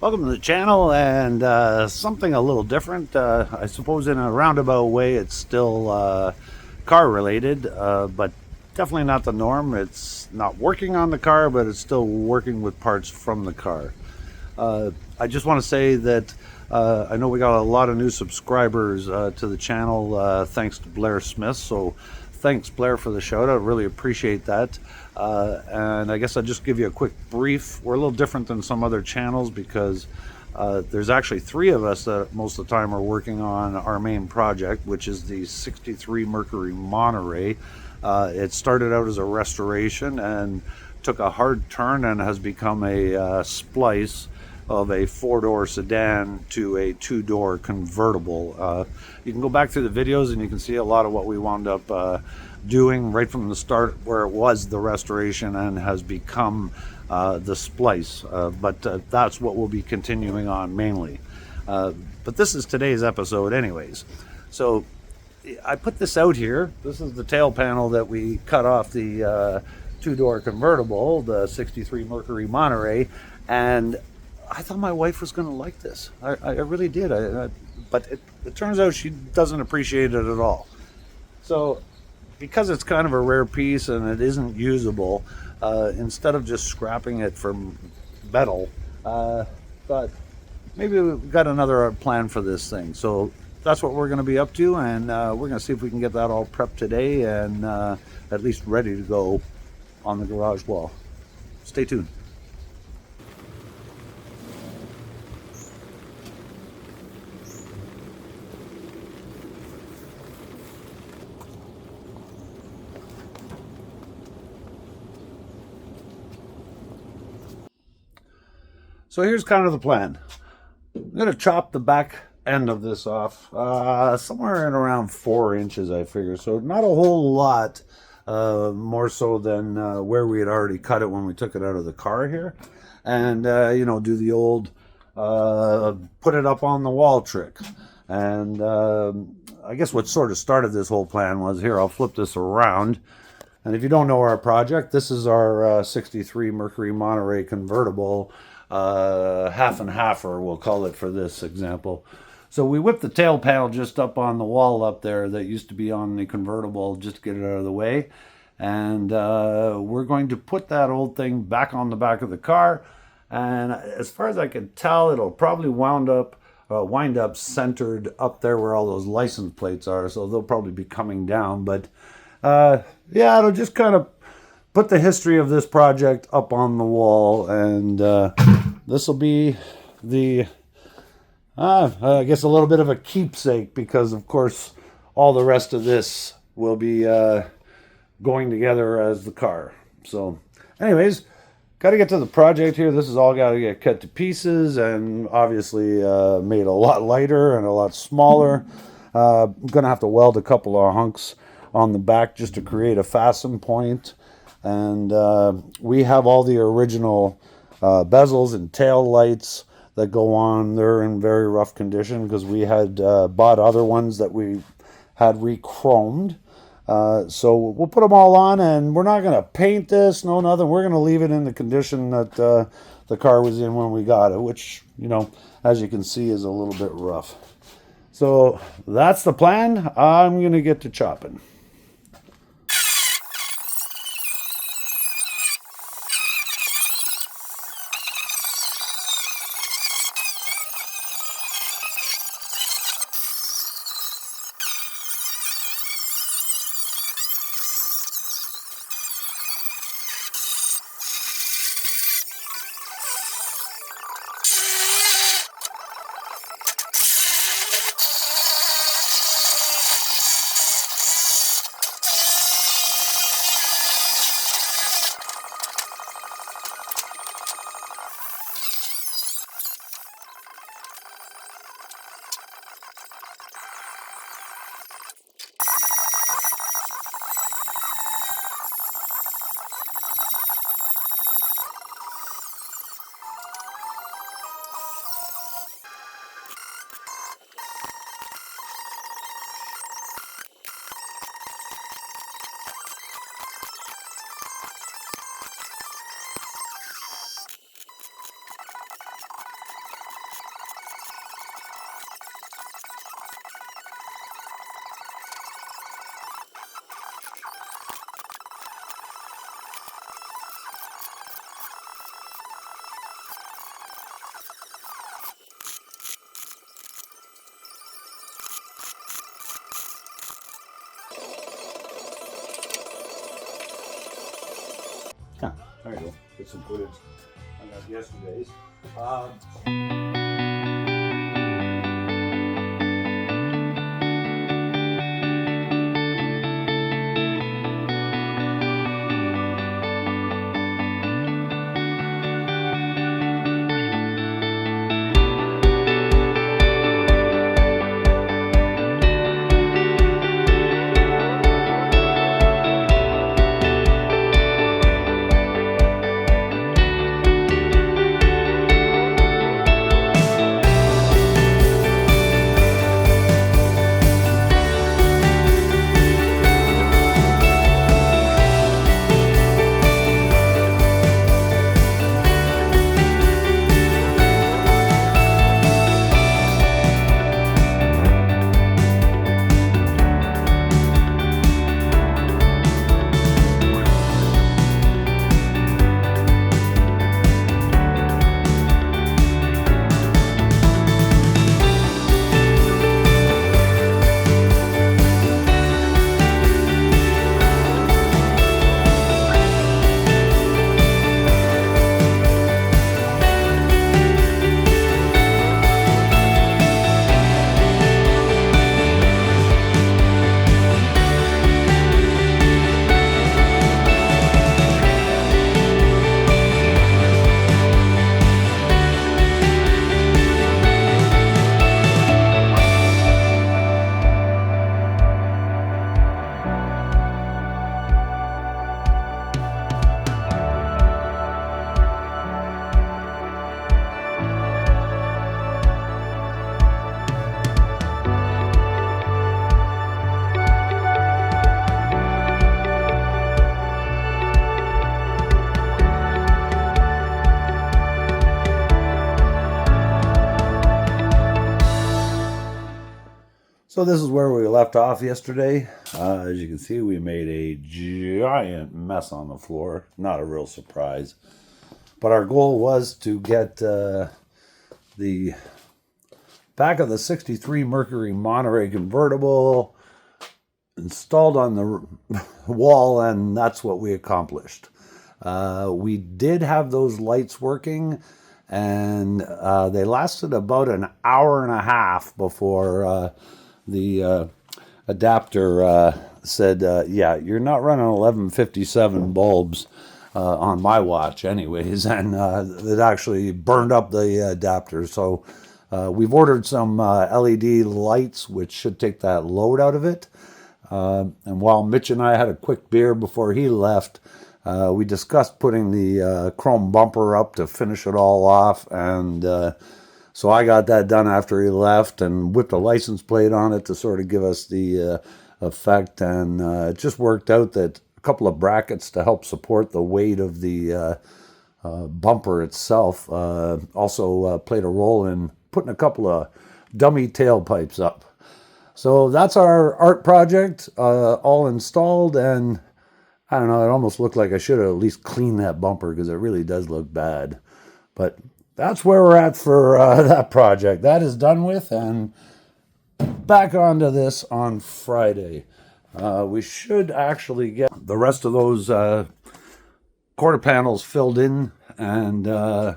Welcome to the channel, and something a little different. I suppose in a roundabout way it's still car related, but definitely not the norm. It's not working on the car, but it's still working with parts from the car. I just want to say that I know we got a lot of new subscribers to the channel thanks to Blair Smith, so thanks Blair for the shout out. Really appreciate that. And I guess I'll just give you a quick brief. We're a little different than some other channels because there's actually three of us that most of the time are working on our main project, which is the 63 Mercury Monterey. It started out as a restoration and took a hard turn and has become a splice of a four-door sedan to a two-door convertible. You can go back through the videos and you can see a lot of what we wound up doing right from the start, where it was the restoration and has become the splice. But that's what we'll be continuing on mainly. But this is today's episode anyways. So I put this out here. This is the tail panel that we cut off the two-door convertible, the 63 Mercury Monterey, and I thought my wife was going to like this. I really did. But it turns out she doesn't appreciate it at all. So because it's kind of a rare piece and it isn't usable, instead of just scrapping it for metal, thought maybe we've got another plan for this thing. So that's what we're going to be up to, and we're going to see if we can get that all prepped today and at least ready to go on the garage wall. Stay tuned. So here's kind of the plan. I'm going to chop the back end of this off somewhere in around 4 inches, I figure. So not a whole lot, more so than where we had already cut it when we took it out of the car here. And, do the old put it up on the wall trick. And I guess what sort of started this whole plan was, here, I'll flip this around. And if you don't know our project, this is our 63 Mercury Monterey convertible, half and halfer, we'll call it for this example. So we whipped the tail panel just up on the wall up there that used to be on the convertible, just to get it out of the way. And we're going to put that old thing back on the back of the car. And as far as I can tell, it'll probably wind up centered up there where all those license plates are. So they'll probably be coming down. But yeah, it'll just kind of put the history of this project up on the wall, and this will be the, I guess, a little bit of a keepsake, because of course all the rest of this will be going together as the car. So anyways, got to get to the project here. This is all got to get cut to pieces and obviously made a lot lighter and a lot smaller. I'm gonna have to weld a couple of hunks on the back just to create a fasten point. And we have all the original bezels and tail lights that go on. They're in very rough condition because we had bought other ones that we had re-chromed. So we'll put them all on, and we're not going to paint this, no nothing. We're going to leave it in the condition that the car was in when we got it, which, as you can see, is a little bit rough. So that's the plan. I'm going to get to chopping. There you go. Get some footage on that yesterday's. So this is where we left off yesterday. As you can see, we made a giant mess on the floor. Not a real surprise. But our goal was to get the back of the 63 Mercury Monterey convertible installed on the wall, and that's what we accomplished. We did have those lights working, and they lasted about an hour and a half before the adapter said, yeah, you're not running 1157 bulbs on my watch anyways, and it actually burned up the adapter. So we've ordered some LED lights, which should take that load out of it. And while Mitch and I had a quick beer before he left, we discussed putting the chrome bumper up to finish it all off, and so I got that done after he left and whipped a license plate on it to sort of give us the effect. And it just worked out that a couple of brackets to help support the weight of the bumper itself also played a role in putting a couple of dummy tailpipes up. So that's our art project all installed, and I don't know, it almost looked like I should have at least cleaned that bumper because it really does look bad. But that's where we're at for that project. That is done with, and back onto this on Friday. We should actually get the rest of those quarter panels filled in, and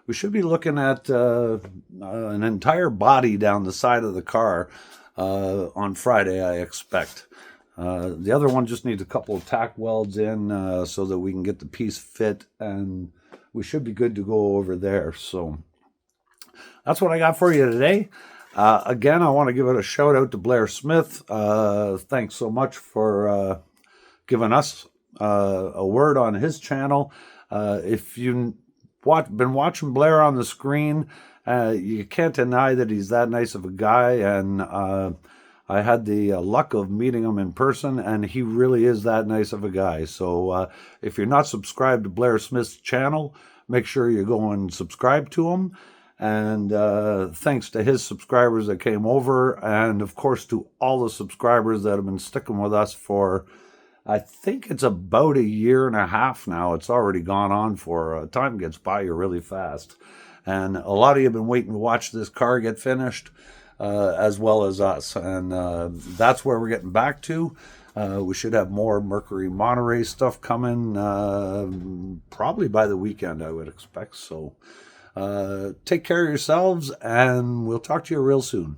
we should be looking at an entire body down the side of the car on Friday, I expect. The other one just needs a couple of tack welds in so that we can get the piece fit, and we should be good to go over there. So that's what I got for you today. Again, I want to give it a shout out to Blair Smith. Thanks so much for giving us a word on his channel. If you've been watching Blair on the screen, you can't deny that he's that nice of a guy, and I had the luck of meeting him in person, and he really is that nice of a guy. So if you're not subscribed to Blair Smith's channel, make sure you go and subscribe to him. And thanks to his subscribers that came over, and of course to all the subscribers that have been sticking with us for, I think it's about a year and a half now. It's already gone on for, time gets by you really fast. And a lot of you have been waiting to watch this car get finished, as well as us. And that's where we're getting back to. We should have more Mercury Monterey stuff coming probably by the weekend, I would expect. So take care of yourselves, and we'll talk to you real soon.